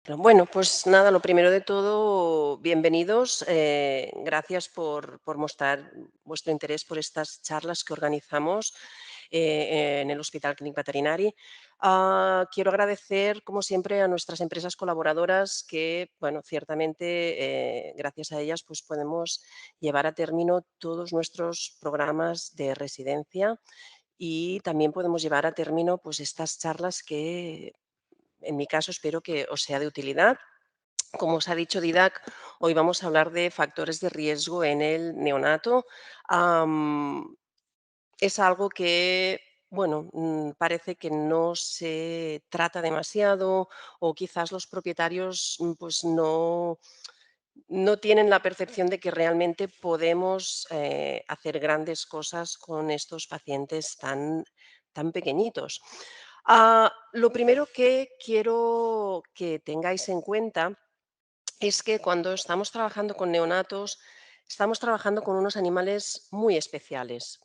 Bueno, pues nada, lo primero de todo, bienvenidos. Gracias por mostrar vuestro interés por estas charlas que organizamos en el Hospital Clínic Veterinari. Quiero agradecer, como siempre, a nuestras empresas colaboradoras que, bueno, ciertamente, gracias a ellas, pues podemos llevar a término todos nuestros programas de residencia y también podemos llevar a término, pues, estas charlas que, en mi caso, espero que os sea de utilidad. Como os ha dicho Didac, hoy vamos a hablar de factores de riesgo en el neonato. Am, es algo que, bueno, parece que no se trata demasiado o quizás los propietarios, pues no tienen la percepción de que realmente podemos hacer grandes cosas con estos pacientes tan pequeñitos. Lo primero que quiero que tengáis en cuenta es que cuando estamos trabajando con neonatos, estamos trabajando con unos animales muy especiales.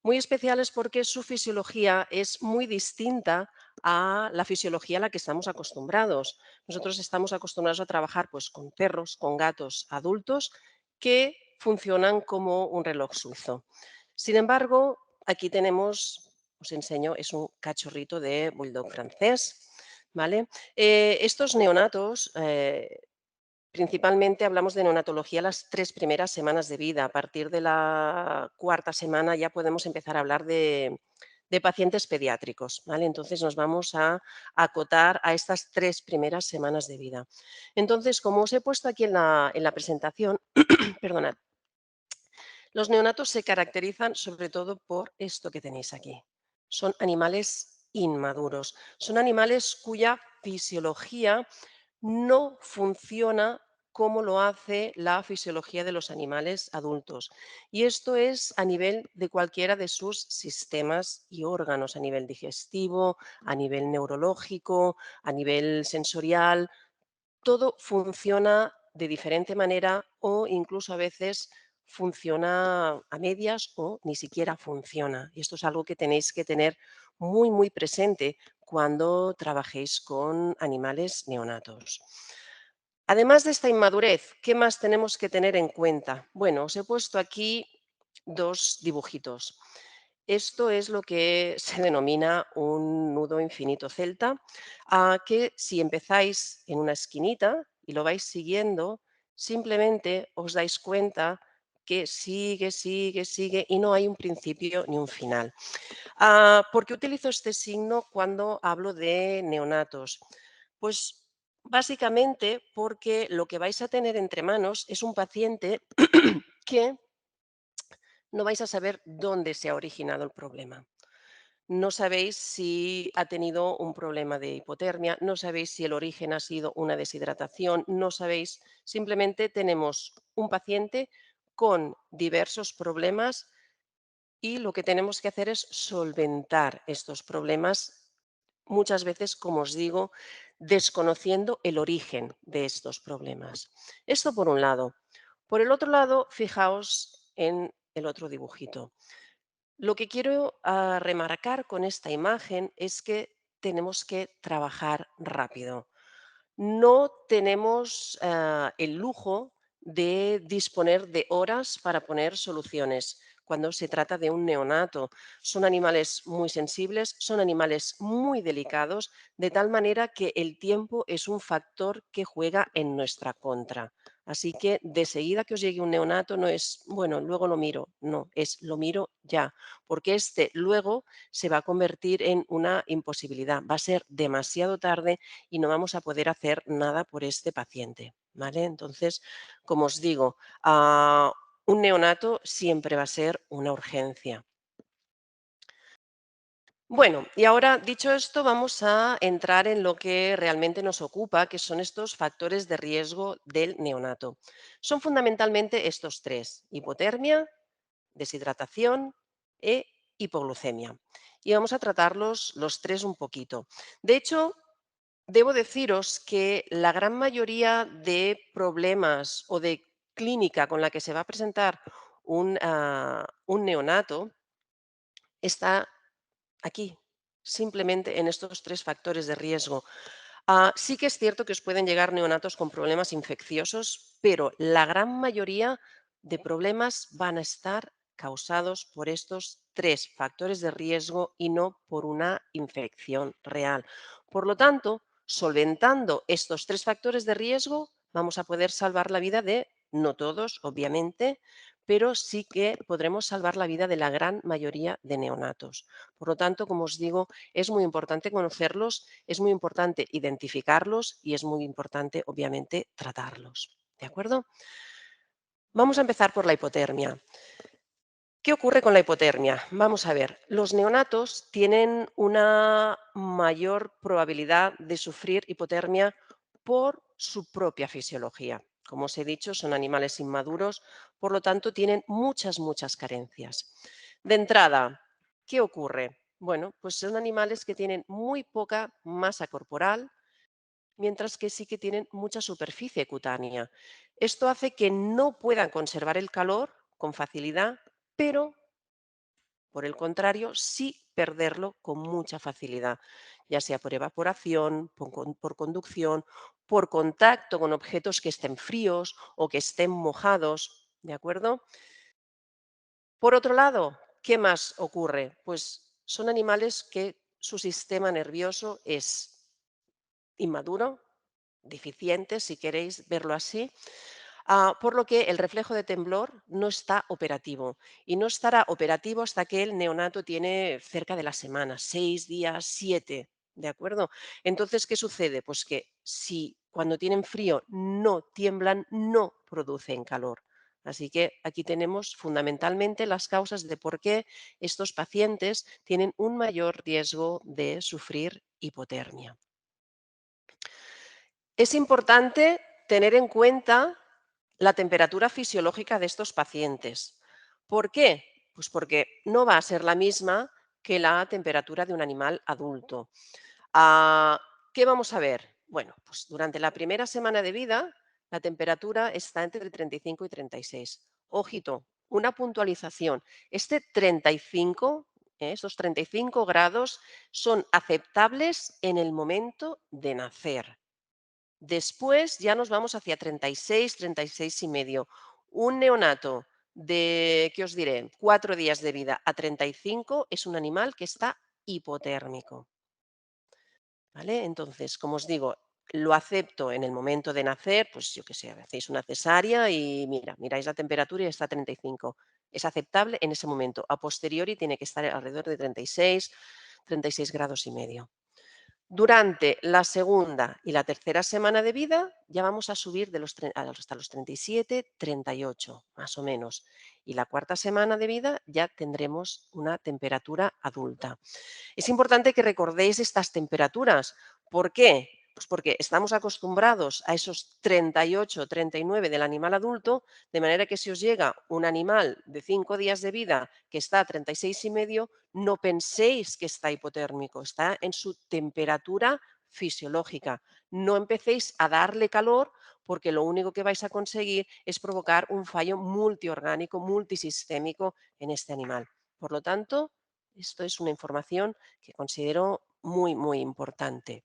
Muy especiales porque su fisiología es muy distinta a la fisiología a la que estamos acostumbrados. Nosotros estamos acostumbrados a trabajar pues, con perros, con gatos adultos que funcionan como un reloj suizo. Sin embargo, aquí tenemos, os enseño, es un cachorrito de bulldog francés. ¿Vale? Estos neonatos principalmente hablamos de neonatología las 3 primeras semanas de vida. A partir de la cuarta semana ya podemos empezar a hablar de pacientes pediátricos, ¿vale? Entonces nos vamos a acotar a estas 3 primeras semanas de vida. Entonces, como os he puesto aquí en la presentación, perdonad, los neonatos se caracterizan sobre todo por esto que tenéis aquí. Son animales inmaduros, son animales cuya fisiología no funciona como lo hace la fisiología de los animales adultos. Y esto es a nivel de cualquiera de sus sistemas y órganos, a nivel digestivo, a nivel neurológico, a nivel sensorial. Todo funciona de diferente manera o incluso a veces funciona a medias o ni siquiera funciona. Y esto es algo que tenéis que tener muy presente cuando trabajéis con animales neonatos. Además de esta inmadurez, ¿qué más tenemos que tener en cuenta? Bueno, os he puesto aquí dos dibujitos. Esto es lo que se denomina un nudo infinito celta, que si empezáis en una esquinita y lo vais siguiendo, simplemente os dais cuenta que sigue y no hay un principio ni un final. ¿Por qué utilizo este signo cuando hablo de neonatos? Pues básicamente porque lo que vais a tener entre manos es un paciente que no vais a saber dónde se ha originado el problema. No sabéis si ha tenido un problema de hipotermia, no sabéis si el origen ha sido una deshidratación, no sabéis, simplemente tenemos un paciente con diversos problemas y lo que tenemos que hacer es solventar estos problemas, muchas veces, como os digo, desconociendo el origen de estos problemas. Esto por un lado. Por el otro lado, fijaos en el otro dibujito. Lo que quiero remarcar con esta imagen es que tenemos que trabajar rápido. No tenemos el lujo de disponer de horas para poner soluciones cuando se trata de un neonato. Son animales muy sensibles, son animales muy delicados, de tal manera que el tiempo es un factor que juega en nuestra contra. Así que de seguida que os llegue un neonato no es, bueno, luego lo miro, no, es lo miro ya, porque este luego se va a convertir en una imposibilidad, va a ser demasiado tarde y no vamos a poder hacer nada por este paciente, ¿vale? Entonces, como os digo, un neonato siempre va a ser una urgencia. Bueno, y ahora dicho esto, vamos a entrar en lo que realmente nos ocupa, que son estos factores de riesgo del neonato. Son fundamentalmente estos tres: hipotermia, deshidratación e hipoglucemia. Y vamos a tratarlos los tres un poquito. De hecho, debo deciros que la gran mayoría de problemas o de clínica con la que se va a presentar un neonato está aquí, simplemente en estos tres factores de riesgo. Sí que es cierto que os pueden llegar neonatos con problemas infecciosos, pero la gran mayoría de problemas van a estar causados por estos tres factores de riesgo y no por una infección real. Por lo tanto, solventando estos tres factores de riesgo, vamos a poder salvar la vida de, no todos, obviamente, pero sí que podremos salvar la vida de la gran mayoría de neonatos. Por lo tanto, como os digo, es muy importante conocerlos, es muy importante identificarlos y es muy importante, obviamente, tratarlos. ¿De acuerdo? Vamos a empezar por la hipotermia. ¿Qué ocurre con la hipotermia? Vamos a ver, los neonatos tienen una mayor probabilidad de sufrir hipotermia por su propia fisiología. Como os he dicho, son animales inmaduros, por lo tanto tienen muchas carencias. De entrada, ¿qué ocurre? Bueno, pues son animales que tienen muy poca masa corporal, mientras que sí que tienen mucha superficie cutánea. Esto hace que no puedan conservar el calor con facilidad, pero por el contrario, sí perderlo con mucha facilidad, ya sea por evaporación, por conducción, por contacto con objetos que estén fríos o que estén mojados, ¿de acuerdo? Por otro lado, ¿qué más ocurre? Pues son animales que su sistema nervioso es inmaduro, deficiente, si queréis verlo así, por lo que el reflejo de temblor no está operativo y no estará operativo hasta que el neonato tiene cerca de la semana, 6 días, 7, ¿de acuerdo? Entonces, ¿qué sucede? Pues que si cuando tienen frío no tiemblan, no producen calor. Así que aquí tenemos fundamentalmente las causas de por qué estos pacientes tienen un mayor riesgo de sufrir hipotermia. Es importante tener en cuenta la temperatura fisiológica de estos pacientes. ¿Por qué? Pues porque no va a ser la misma que la temperatura de un animal adulto. Ah, ¿Qué vamos a ver? Bueno, pues durante la primera semana de vida, la temperatura está entre 35 y 36. Ojito, una puntualización. Este 35, esos 35 grados son aceptables en el momento de nacer. Después ya nos vamos hacia 36, 36 y medio. Un neonato de, ¿qué os diré? 4 días de vida a 35 es un animal que está hipotérmico. ¿Vale? Entonces, como os digo, lo acepto en el momento de nacer, pues yo qué sé, hacéis una cesárea y mira, miráis la temperatura y está a 35. Es aceptable en ese momento. A posteriori tiene que estar alrededor de 36, 36 grados y medio. Durante la segunda y la tercera semana de vida ya vamos a subir hasta los 37, 38, más o menos. Y la cuarta semana de vida ya tendremos una temperatura adulta. Es importante que recordéis estas temperaturas. ¿Por qué? Pues porque estamos acostumbrados a esos 38, 39 del animal adulto, de manera que si os llega un animal de 5 días de vida que está a 36 y medio, no penséis que está hipotérmico, está en su temperatura fisiológica. No empecéis a darle calor porque lo único que vais a conseguir es provocar un fallo multiorgánico, multisistémico en este animal. Por lo tanto, esto es una información que considero muy importante.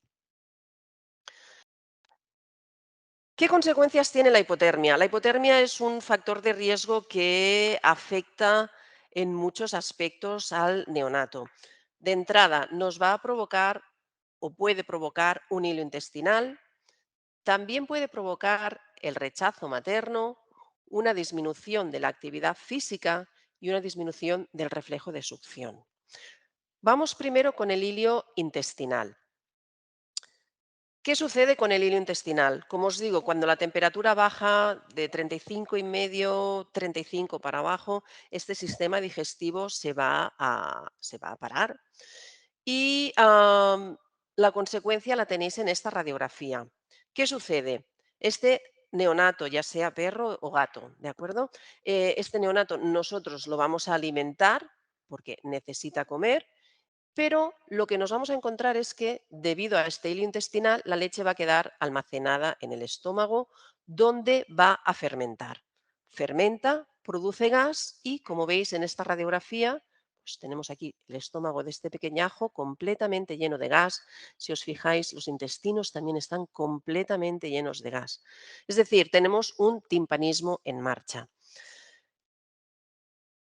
¿Qué consecuencias tiene la hipotermia? La hipotermia es un factor de riesgo que afecta en muchos aspectos al neonato. De entrada, nos va a provocar o puede provocar un hilo intestinal, también puede provocar el rechazo materno, una disminución de la actividad física y una disminución del reflejo de succión. Vamos primero con el hilo intestinal. ¿Qué sucede con el hilo intestinal? Como os digo, cuando la temperatura baja de 35 y medio, 35 para abajo, este sistema digestivo se va a parar. Y la consecuencia la tenéis en esta radiografía. ¿Qué sucede? Este neonato, ya sea perro o gato, ¿de acuerdo? Este neonato nosotros lo vamos a alimentar porque necesita comer, pero lo que nos vamos a encontrar es que, debido a este hilo intestinal, la leche va a quedar almacenada en el estómago, donde va a fermentar. Fermenta, produce gas y, como veis en esta radiografía, Pues tenemos aquí el estómago de este pequeñajo completamente lleno de gas. Si os fijáis, los intestinos también están completamente llenos de gas. Es decir, tenemos un timpanismo en marcha.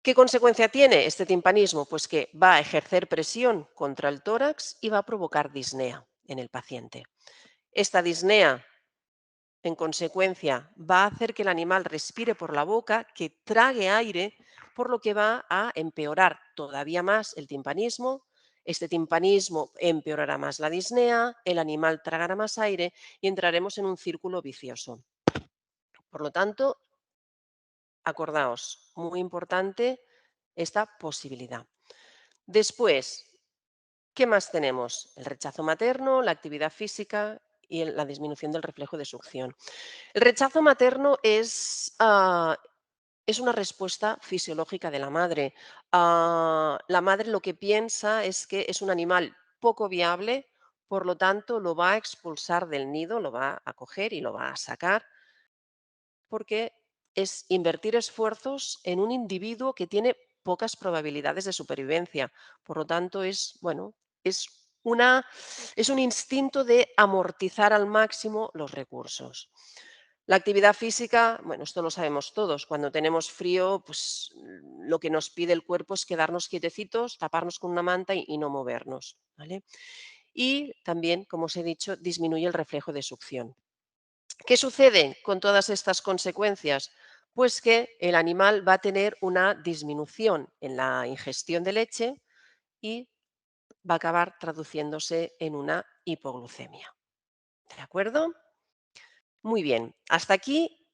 ¿Qué consecuencia tiene este timpanismo? Pues que va a ejercer presión contra el tórax y va a provocar disnea en el paciente. Esta disnea, en consecuencia, va a hacer que el animal respire por la boca, que trague aire, por lo que va a empeorar todavía más el timpanismo. Este timpanismo empeorará más la disnea, el animal tragará más aire y entraremos en un círculo vicioso. Por lo tanto, acordaos, muy importante esta posibilidad. Después, ¿qué más tenemos? El rechazo materno, la actividad física y la disminución del reflejo de succión. El rechazo materno es una respuesta fisiológica de la madre. La madre lo que piensa es que es un animal poco viable, por lo tanto lo va a expulsar del nido, lo va a coger y lo va a sacar porque es invertir esfuerzos en un individuo que tiene pocas probabilidades de supervivencia. Por lo tanto, es es un instinto de amortizar al máximo los recursos. La actividad física, bueno, esto lo sabemos todos. Cuando tenemos frío, pues lo que nos pide el cuerpo es quedarnos quietecitos, taparnos con una manta y no movernos, ¿vale? Y también, como os he dicho, disminuye el reflejo de succión. ¿Qué sucede con todas estas consecuencias? Pues que el animal va a tener una disminución en la ingestión de leche y va a acabar traduciéndose en una hipoglucemia. ¿De acuerdo? Muy bien. Hasta aquí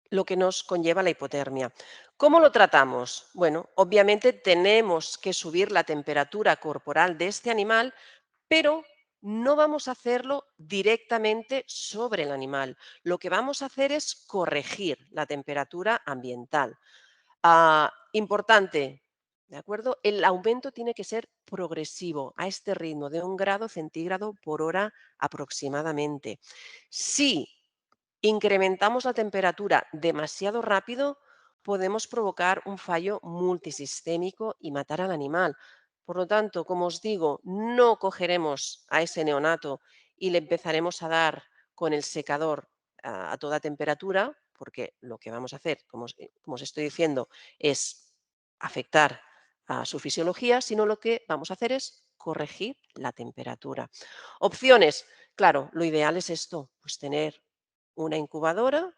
lo que nos conlleva la hipotermia. ¿Cómo lo tratamos? Bueno, obviamente tenemos que subir la temperatura corporal de este animal, pero no vamos a hacerlo directamente sobre el animal. Lo que vamos a hacer es corregir la temperatura ambiental. Importante, ¿de acuerdo? El aumento tiene que ser progresivo, a este ritmo de 1 grado centígrado por hora aproximadamente. Si incrementamos la temperatura demasiado rápido, podemos provocar un fallo multisistémico y matar al animal. Por lo tanto, como os digo, no cogeremos a ese neonato y le empezaremos a dar con el secador a toda temperatura, porque lo que vamos a hacer, como os estoy diciendo, es afectar a su fisiología, sino lo que vamos a hacer es corregir la temperatura. Opciones, claro, lo ideal es esto, pues tener una incubadora.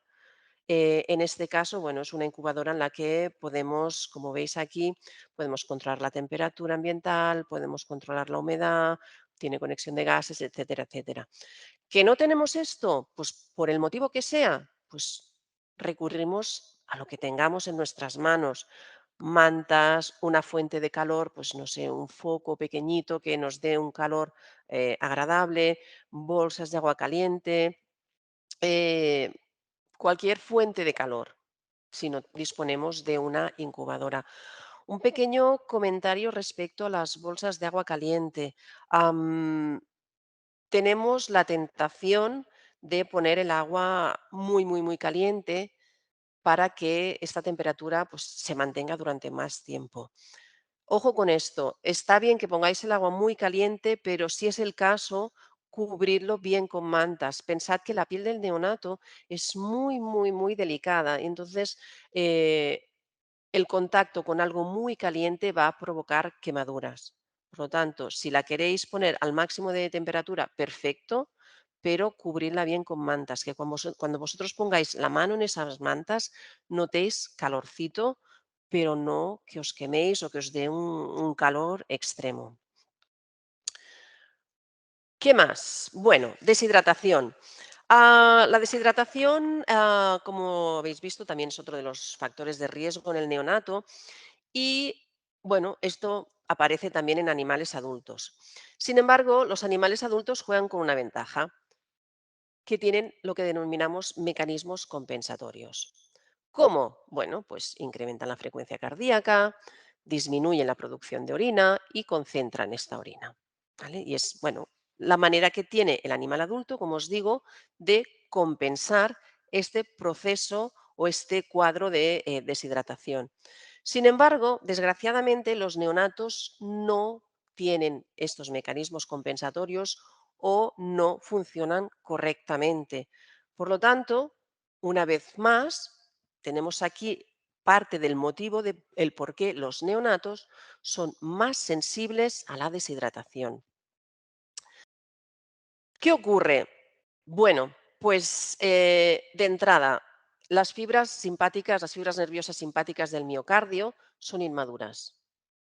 En este caso, bueno, es una incubadora en la que podemos, como veis aquí, podemos controlar la temperatura ambiental, podemos controlar la humedad, tiene conexión de gases, etcétera, etcétera. ¿Que no tenemos esto? Pues por el motivo que sea, pues recurrimos a lo que tengamos en nuestras manos. Mantas, una fuente de calor, pues no sé, un foco pequeñito que nos dé un calor agradable, bolsas de agua caliente, eh, cualquier fuente de calor, si no disponemos de una incubadora. Un pequeño comentario respecto a las bolsas de agua caliente. Am, Tenemos la tentación de poner el agua muy, muy, muy caliente para que esta temperatura pues, se mantenga durante más tiempo. Ojo con esto, está bien que pongáis el agua muy caliente, pero si es el caso, cubridlo bien con mantas. Pensad que la piel del neonato es muy, muy, muy delicada. Entonces, eh, el contacto con algo muy caliente va a provocar quemaduras. Por lo tanto, si la queréis poner al máximo de temperatura, perfecto, pero cubridla bien con mantas, que cuando vosotros pongáis la mano en esas mantas, notéis calorcito, pero no que os queméis o que os dé un calor extremo. ¿Qué más? Bueno, deshidratación. La deshidratación, como habéis visto, también es otro de los factores de riesgo en el neonato y, bueno, esto aparece también en animales adultos. Sin embargo, los animales adultos juegan con una ventaja, que tienen lo que denominamos mecanismos compensatorios. ¿Cómo? Bueno, pues incrementan la frecuencia cardíaca, disminuyen la producción de orina y concentran esta orina. ¿Vale? Y es, bueno, la manera que tiene el animal adulto, como os digo, de compensar este proceso o este cuadro de deshidratación. Sin embargo, desgraciadamente, los neonatos no tienen estos mecanismos compensatorios o no funcionan correctamente. Por lo tanto, una vez más, tenemos aquí parte del motivo del por qué los neonatos son más sensibles a la deshidratación. ¿Qué ocurre? Bueno, pues de entrada, las fibras simpáticas, las fibras nerviosas simpáticas del miocardio son inmaduras.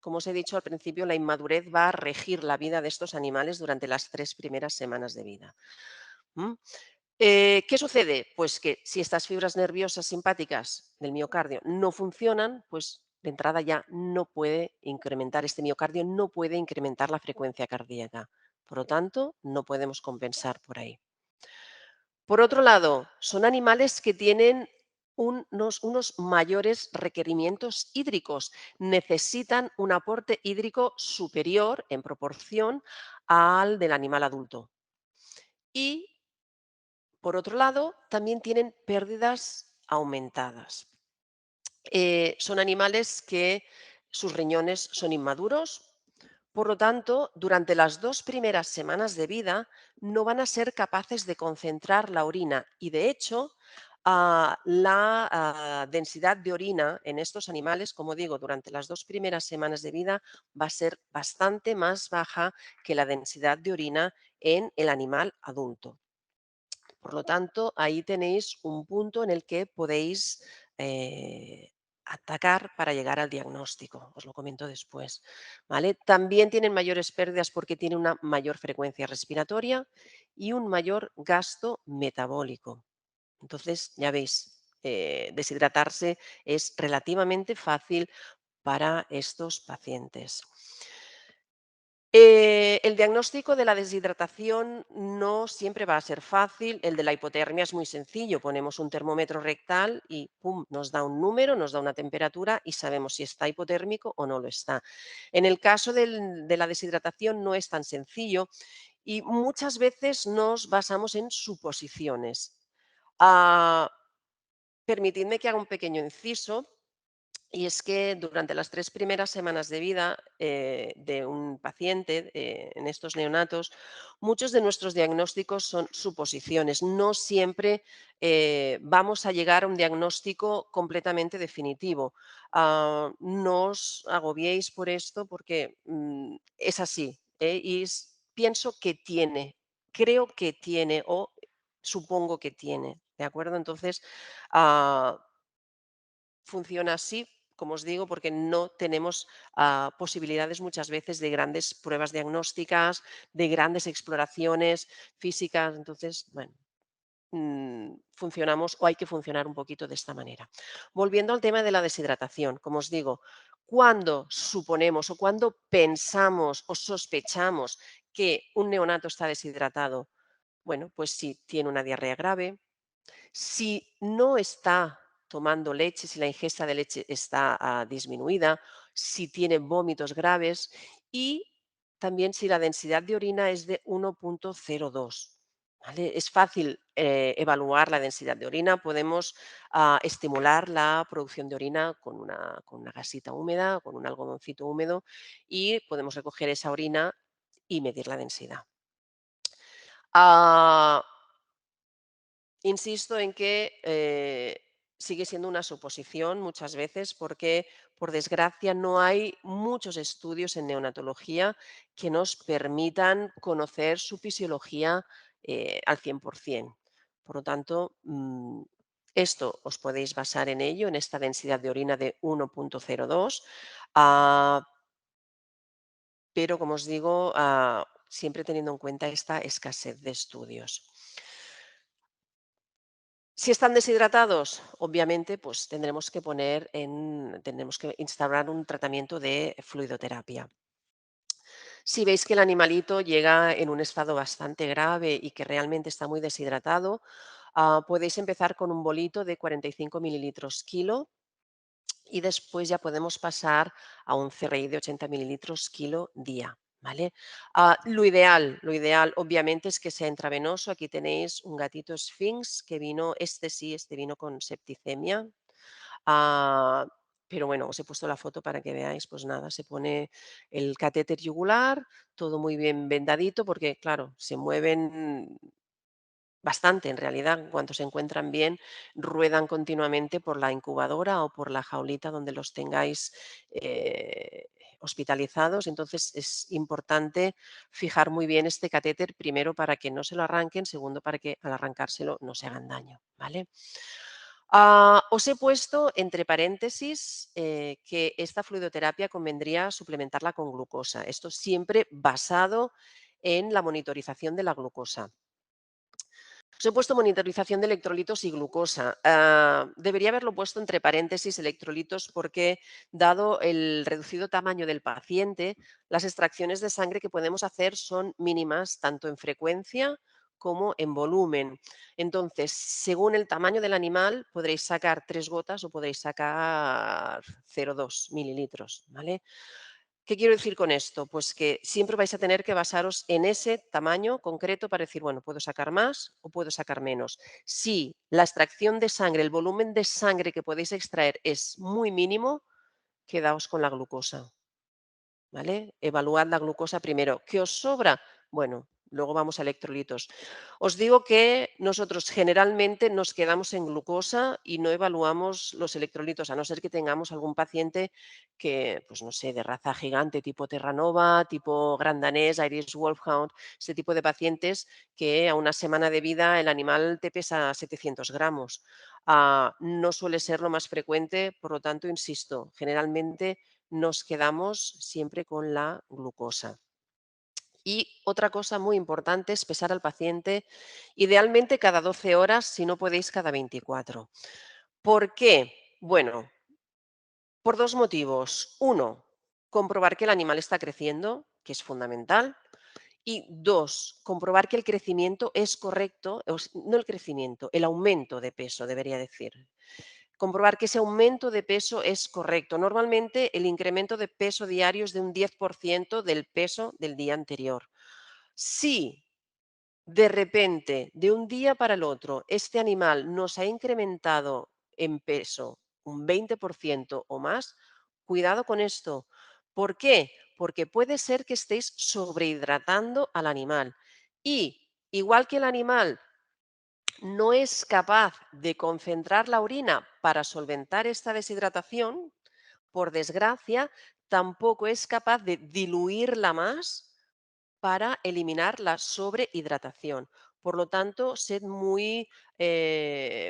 Como os he dicho al principio, la inmadurez va a regir la vida de estos animales durante las 3 primeras semanas de vida. ¿M? ¿Qué sucede? Pues que si estas fibras nerviosas simpáticas del miocardio no funcionan, pues de entrada ya no puede incrementar, este miocardio no puede incrementar la frecuencia cardíaca. Por lo tanto, no podemos compensar por ahí. Por otro lado, son animales que tienen unos mayores requerimientos hídricos. Necesitan un aporte hídrico superior en proporción al del animal adulto. Y, por otro lado, también tienen pérdidas aumentadas. Son animales que sus riñones son inmaduros, por lo tanto, durante las 2 primeras semanas de vida no van a ser capaces de concentrar la orina y, de hecho, la densidad de orina en estos animales, como digo, durante las 2 primeras semanas de vida va a ser bastante más baja que la densidad de orina en el animal adulto. Por lo tanto, ahí tenéis un punto en el que podéis atacar para llegar al diagnóstico. Os lo comento después. ¿Vale? También tienen mayores pérdidas porque tienen una mayor frecuencia respiratoria y un mayor gasto metabólico. Entonces, ya veis, deshidratarse es relativamente fácil para estos pacientes. El diagnóstico de la deshidratación no siempre va a ser fácil. El de la hipotermia es muy sencillo. Ponemos un termómetro rectal y ¡pum! Nos da un número, nos da una temperatura y sabemos si está hipotérmico o no lo está. En el caso de la deshidratación no es tan sencillo y muchas veces nos basamos en suposiciones. Ah, Permitidme que haga un pequeño inciso. Y es que durante las 3 primeras semanas de vida de un paciente, en estos neonatos, muchos de nuestros diagnósticos son suposiciones. No siempre vamos a llegar a un diagnóstico completamente definitivo. No os agobiéis por esto porque es así. Pienso que tiene, creo que tiene o supongo que tiene. ¿De acuerdo? Entonces, ah, funciona así, como os digo, porque no tenemos posibilidades muchas veces de grandes pruebas diagnósticas, de grandes exploraciones físicas. Entonces, bueno, funcionamos o hay que funcionar un poquito de esta manera. Volviendo al tema de la deshidratación, como os digo, cuando suponemos o cuando pensamos o sospechamos que un neonato está deshidratado, bueno, pues si tiene una diarrea grave, si no está tomando leche, si la ingesta de leche está disminuida, si tiene vómitos graves y también si la densidad de orina es de 1,02. ¿Vale? Es fácil evaluar la densidad de orina. Podemos estimular la producción de orina con una gasita húmeda, con un algodoncito húmedo y podemos recoger esa orina y medir la densidad. Ah, Insisto en que sigue siendo una suposición muchas veces porque, por desgracia, no hay muchos estudios en neonatología que nos permitan conocer su fisiología al 100%. Por lo tanto, esto os podéis basar en ello, en esta densidad de orina de 1,02, ah, pero como os digo, siempre teniendo en cuenta esta escasez de estudios. Si están deshidratados, obviamente, pues tendremos que instaurar un tratamiento de fluidoterapia. Si veis que el animalito llega en un estado bastante grave y que realmente está muy deshidratado, podéis empezar con un bolito de 45 mililitros kilo y después ya podemos pasar a un CRI de 80 mililitros kilo día. ¿Vale? Lo ideal obviamente es que sea intravenoso. Aquí tenéis un gatito Sphinx que vino, este sí, este vino con septicemia. Ah, Pero bueno, os he puesto la foto para que veáis, pues nada, se pone el catéter yugular, todo muy bien vendadito, porque claro, se mueven bastante en realidad, en cuanto se encuentran bien, ruedan continuamente por la incubadora o por la jaulita donde los tengáis hospitalizados. Entonces es importante fijar muy bien este catéter, primero para que no se lo arranquen, segundo para que al arrancárselo no se hagan daño, ¿vale? Os he puesto entre paréntesis que esta fluidoterapia convendría suplementarla con glucosa. Esto siempre basado en la monitorización de la glucosa. Os he puesto monitorización de electrolitos y glucosa. Debería haberlo puesto entre paréntesis electrolitos porque, dado el reducido tamaño del paciente, las extracciones de sangre que podemos hacer son mínimas tanto en frecuencia como en volumen. Entonces, según el tamaño del animal, podréis sacar 3 gotas o podéis sacar 0,2 mililitros, ¿vale? ¿Qué quiero decir con esto? Pues que siempre vais a tener que basaros en ese tamaño concreto para decir, bueno, puedo sacar más o puedo sacar menos. Si la extracción de sangre, el volumen de sangre que podéis extraer es muy mínimo, quedaos con la glucosa. ¿Vale? Evaluad la glucosa primero. ¿Qué os sobra? Bueno, luego vamos a electrolitos. Os digo que nosotros generalmente nos quedamos en glucosa y no evaluamos los electrolitos, a no ser que tengamos algún paciente que, pues no sé, de raza gigante, tipo Terranova, tipo Gran Danés, Irish Wolfhound, ese tipo de pacientes que a una semana de vida el animal te pesa 700 gramos. No suele ser lo más frecuente, por lo tanto, insisto, generalmente nos quedamos siempre con la glucosa. Y otra cosa muy importante es pesar al paciente, idealmente cada 12 horas, si no podéis cada 24. ¿Por qué? Bueno, por dos motivos. Uno, comprobar que el animal está creciendo, que es fundamental. Y dos, comprobar que el crecimiento es correcto, no el crecimiento, el aumento de peso, debería decir. Comprobar que ese aumento de peso es correcto. Normalmente el incremento de peso diario es de un 10% del peso del día anterior. Si de repente, de un día para el otro, este animal nos ha incrementado en peso un 20% o más, cuidado con esto. ¿Por qué? Porque puede ser que estéis sobrehidratando al animal. Y igual que el animal no es capaz de concentrar la orina para solventar esta deshidratación, por desgracia, tampoco es capaz de diluirla más para eliminar la sobrehidratación. Por lo tanto, sed muy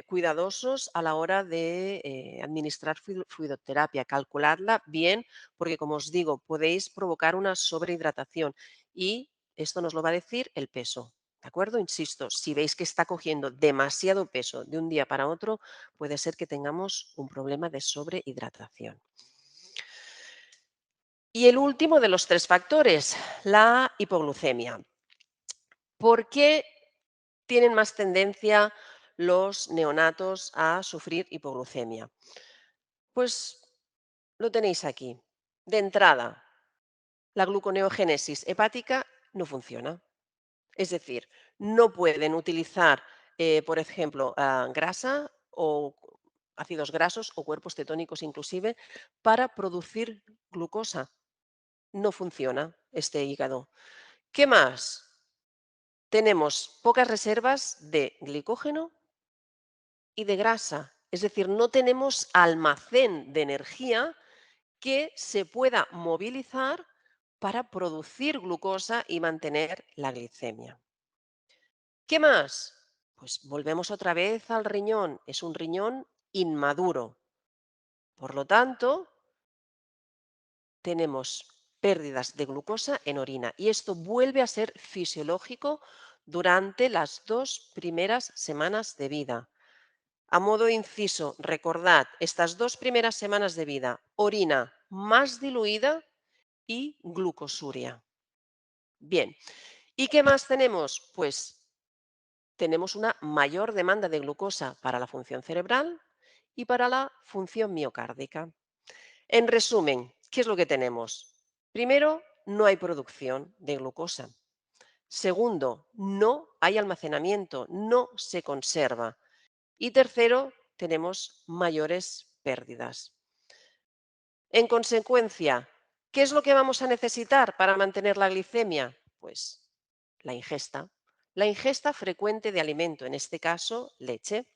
cuidadosos a la hora de administrar fluidoterapia, calculadla bien, porque como os digo, podéis provocar una sobrehidratación y esto nos lo va a decir el peso. ¿De acuerdo? Insisto, si veis que está cogiendo demasiado peso de un día para otro, puede ser que tengamos un problema de sobrehidratación. Y el último de los tres factores, la hipoglucemia. ¿Por qué tienen más tendencia los neonatos a sufrir hipoglucemia? Pues lo tenéis aquí. De entrada, la gluconeogénesis hepática no funciona. Es decir, no pueden utilizar, por ejemplo, grasa o ácidos grasos o cuerpos cetónicos inclusive para producir glucosa. No funciona este hígado. ¿Qué más? Tenemos pocas reservas de glicógeno y de grasa. Es decir, no tenemos almacén de energía que se pueda movilizar para producir glucosa y mantener la glicemia. ¿Qué más? Pues volvemos otra vez al riñón. Es un riñón inmaduro. Por lo tanto, tenemos pérdidas de glucosa en orina y esto vuelve a ser fisiológico durante las 2 primeras semanas de vida. A modo de inciso, recordad, estas 2 primeras semanas de vida, orina más diluida y glucosuria. Bien, ¿y qué más tenemos? Pues tenemos una mayor demanda de glucosa para la función cerebral y para la función miocárdica. En resumen, ¿qué es lo que tenemos? Primero, no hay producción de glucosa. Segundo, no hay almacenamiento, no se conserva. Y tercero, tenemos mayores pérdidas. En consecuencia, ¿qué es lo que vamos a necesitar para mantener la glicemia? Pues la ingesta frecuente de alimento, en este caso leche.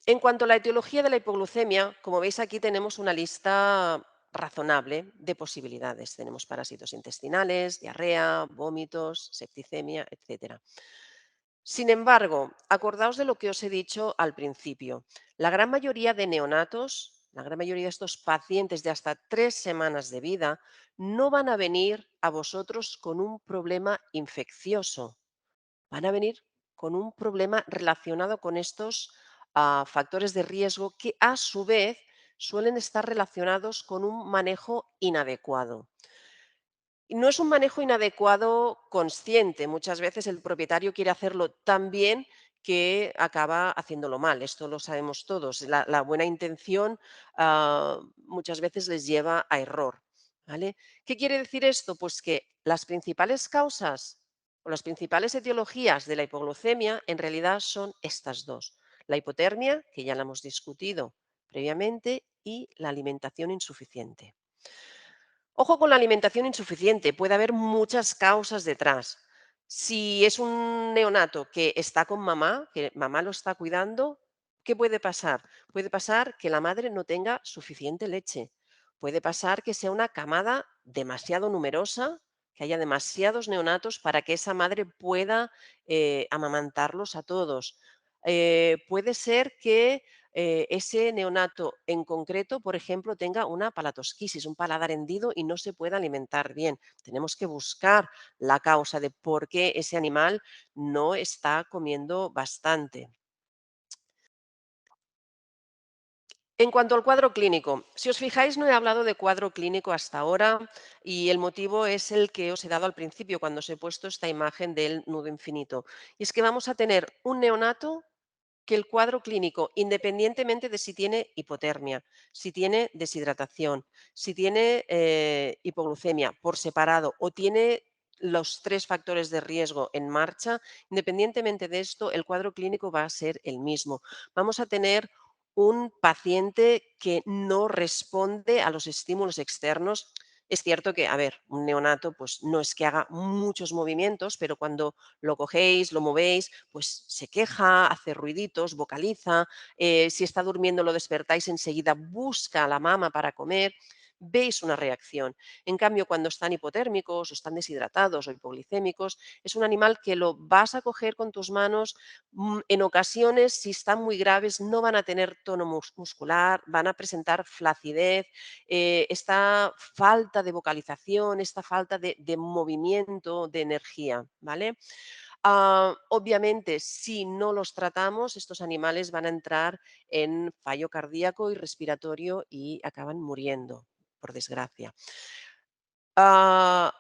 En cuanto a la etiología de la hipoglucemia, como veis aquí tenemos una lista razonable de posibilidades. Tenemos parásitos intestinales, diarrea, vómitos, septicemia, etcétera. Sin embargo, acordaos de lo que os he dicho al principio. La gran mayoría de neonatos, la gran mayoría de estos pacientes de hasta 3 semanas de vida, no van a venir a vosotros con un problema infeccioso, van a venir con un problema relacionado con estos factores de riesgo que a su vez suelen estar relacionados con un manejo inadecuado. Y no es un manejo inadecuado consciente. Muchas veces el propietario quiere hacerlo tan bien que acaba haciéndolo mal. Esto lo sabemos todos. La buena intención muchas veces les lleva a error. ¿Vale? ¿Qué quiere decir esto? Pues que las principales causas o las principales etiologías de la hipoglucemia en realidad son estas dos. La hipotermia, que ya la hemos discutido previamente, y la alimentación insuficiente. Ojo con la alimentación insuficiente, puede haber muchas causas detrás. Si es un neonato que está con mamá, que mamá lo está cuidando, ¿qué puede pasar? Puede pasar que la madre no tenga suficiente leche. Puede pasar que sea una camada demasiado numerosa, que haya demasiados neonatos para que esa madre pueda amamantarlos a todos. Puede ser que ese neonato en concreto, por ejemplo, tenga una palatosquisis, un paladar hendido y no se pueda alimentar bien. Tenemos que buscar la causa de por qué ese animal no está comiendo bastante. En cuanto al cuadro clínico, si os fijáis, no he hablado de cuadro clínico hasta ahora y el motivo es el que os he dado al principio cuando os he puesto esta imagen del nudo infinito. Y es que vamos a tener un neonato que el cuadro clínico, independientemente de si tiene hipotermia, si tiene deshidratación, si tiene hipoglucemia por separado o tiene los tres factores de riesgo en marcha, independientemente de esto, el cuadro clínico va a ser el mismo. Vamos a tener un paciente que no responde a los estímulos externos. Es cierto que, a ver, un neonato pues no es que haga muchos movimientos, pero cuando lo cogéis, lo movéis, pues se queja, hace ruiditos, vocaliza, si está durmiendo lo despertáis enseguida, busca a la mama para comer, veis una reacción. En cambio, cuando están hipotérmicos o están deshidratados o hipoglicémicos, es un animal que lo vas a coger con tus manos. En ocasiones, si están muy graves, no van a tener tono muscular, van a presentar flacidez, esta falta de vocalización, esta falta de movimiento, de energía, ¿vale? Obviamente, si no los tratamos, estos animales van a entrar en fallo cardíaco y respiratorio y acaban muriendo, por desgracia. Ah,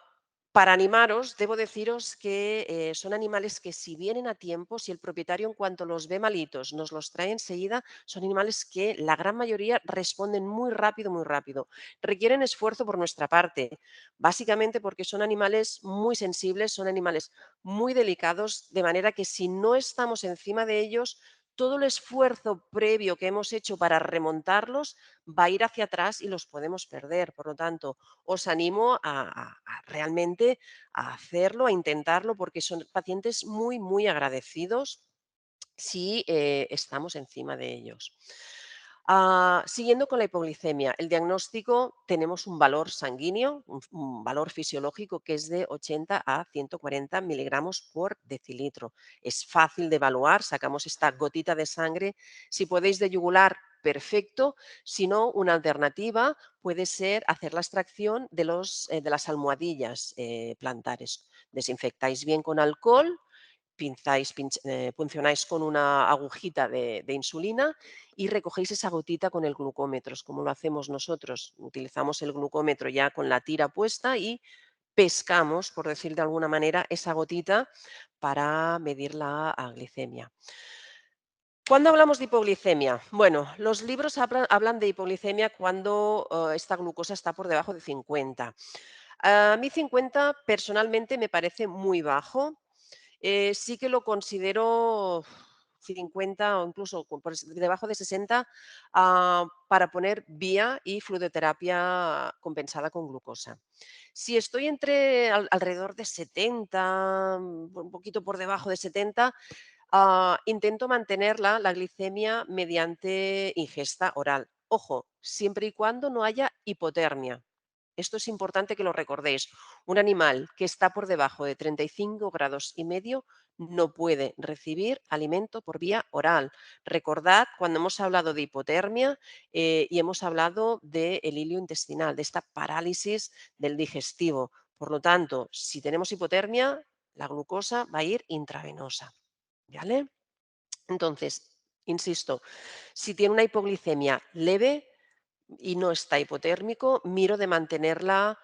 para animaros, debo deciros que son animales que si vienen a tiempo, si el propietario en cuanto los ve malitos nos los trae enseguida, son animales que la gran mayoría responden muy rápido, muy rápido. Requieren esfuerzo por nuestra parte, básicamente porque son animales muy sensibles, son animales muy delicados, de manera que si no estamos encima de ellos, todo el esfuerzo previo que hemos hecho para remontarlos va a ir hacia atrás y los podemos perder. Por lo tanto, os animo a realmente a hacerlo, a intentarlo, porque son pacientes muy, muy agradecidos si estamos encima de ellos. Siguiendo con la hipoglicemia, el diagnóstico tenemos un valor sanguíneo, un valor fisiológico que es de 80 a 140 miligramos por decilitro. Es fácil de evaluar, sacamos esta gotita de sangre. Si podéis de yugular, perfecto. Si no, una alternativa puede ser hacer la extracción de las almohadillas plantares. Desinfectáis bien con alcohol, puncionáis con una agujita de insulina y recogéis esa gotita con el glucómetro, es como lo hacemos nosotros. Utilizamos el glucómetro ya con la tira puesta y pescamos, por decir de alguna manera, esa gotita para medir la glicemia. ¿Cuándo hablamos de hipoglicemia? Bueno, los libros hablan de hipoglicemia cuando esta glucosa está por debajo de 50. A mí 50 personalmente me parece muy bajo. Sí que lo considero 50 o incluso debajo de 60 para poner vía y fluidoterapia compensada con glucosa. Si estoy alrededor de 70, un poquito por debajo de 70, intento mantener la glicemia mediante ingesta oral. Ojo, siempre y cuando no haya hipotermia. Esto es importante que lo recordéis. Un animal que está por debajo de 35 grados y medio no puede recibir alimento por vía oral. Recordad cuando hemos hablado de hipotermia y hemos hablado del hilio intestinal, de esta parálisis del digestivo. Por lo tanto, si tenemos hipotermia, la glucosa va a ir intravenosa. ¿Vale? Entonces, insisto, si tiene una hipoglicemia leve y no está hipotérmico, miro de mantenerla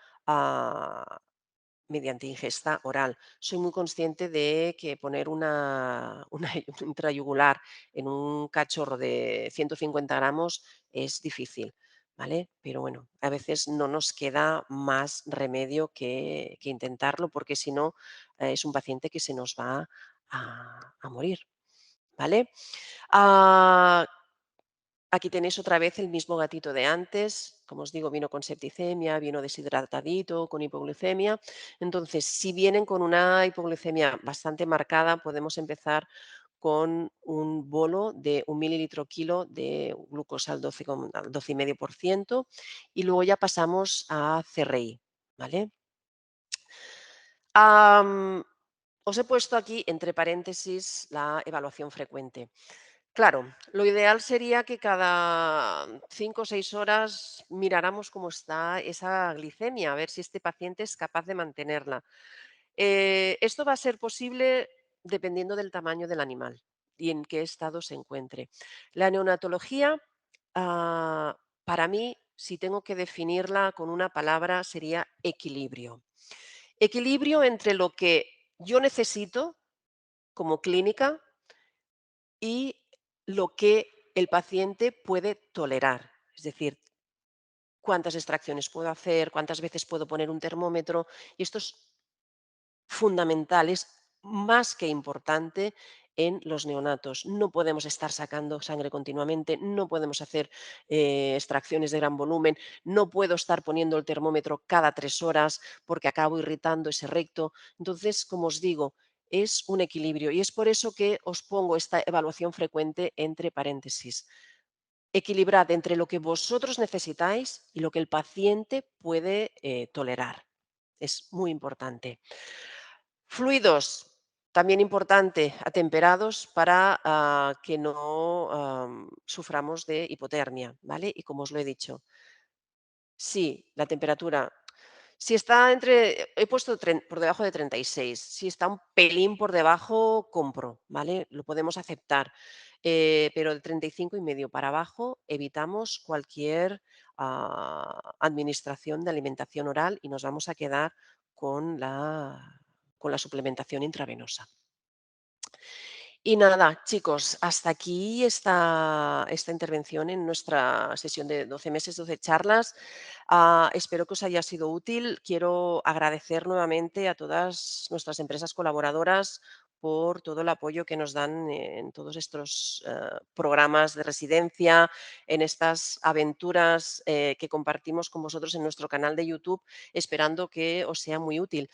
mediante ingesta oral. Soy muy consciente de que poner una intrayugular en un cachorro de 150 gramos es difícil, ¿vale? Pero bueno, a veces no nos queda más remedio que intentarlo, porque si no, es un paciente que se nos va a morir, ¿vale? Ah, Aquí tenéis otra vez el mismo gatito de antes. Como os digo, vino con septicemia, vino deshidratadito, con hipoglucemia. Entonces, si vienen con una hipoglucemia bastante marcada, podemos empezar con un bolo de 1 mililitro kilo de glucosa al 12,5% y luego ya pasamos a CRI. ¿Vale? Am, Os he puesto aquí entre paréntesis la evaluación frecuente. Claro, lo ideal sería que cada 5 o 6 horas miráramos cómo está esa glicemia, a ver si este paciente es capaz de mantenerla. Esto va a ser posible dependiendo del tamaño del animal y en qué estado se encuentre. La neonatología, para mí, si tengo que definirla con una palabra, sería equilibrio. Equilibrio entre lo que yo necesito como clínica y lo que el paciente puede tolerar. Es decir, cuántas extracciones puedo hacer, cuántas veces puedo poner un termómetro. Y esto es fundamental, es más que importante en los neonatos. No podemos estar sacando sangre continuamente, no podemos hacer extracciones de gran volumen, no puedo estar poniendo el termómetro cada 3 horas porque acabo irritando ese recto. Entonces, como os digo, es un equilibrio y es por eso que os pongo esta evaluación frecuente entre paréntesis. Equilibrad entre lo que vosotros necesitáis y lo que el paciente puede tolerar. Es muy importante. Fluidos, también importante, atemperados para que no suframos de hipotermia, ¿vale? Y como os lo he dicho, sí, la temperatura. Si está he puesto por debajo de 36. Si está un pelín por debajo, compro, ¿vale? Lo podemos aceptar. Pero de 35,5 para abajo evitamos cualquier administración de alimentación oral y nos vamos a quedar con la suplementación intravenosa. Y nada, chicos, hasta aquí esta intervención en nuestra sesión de 12 meses, 12 charlas. Espero que os haya sido útil. Quiero agradecer nuevamente a todas nuestras empresas colaboradoras por todo el apoyo que nos dan en todos estos programas de residencia, en estas aventuras que compartimos con vosotros en nuestro canal de YouTube, esperando que os sea muy útil.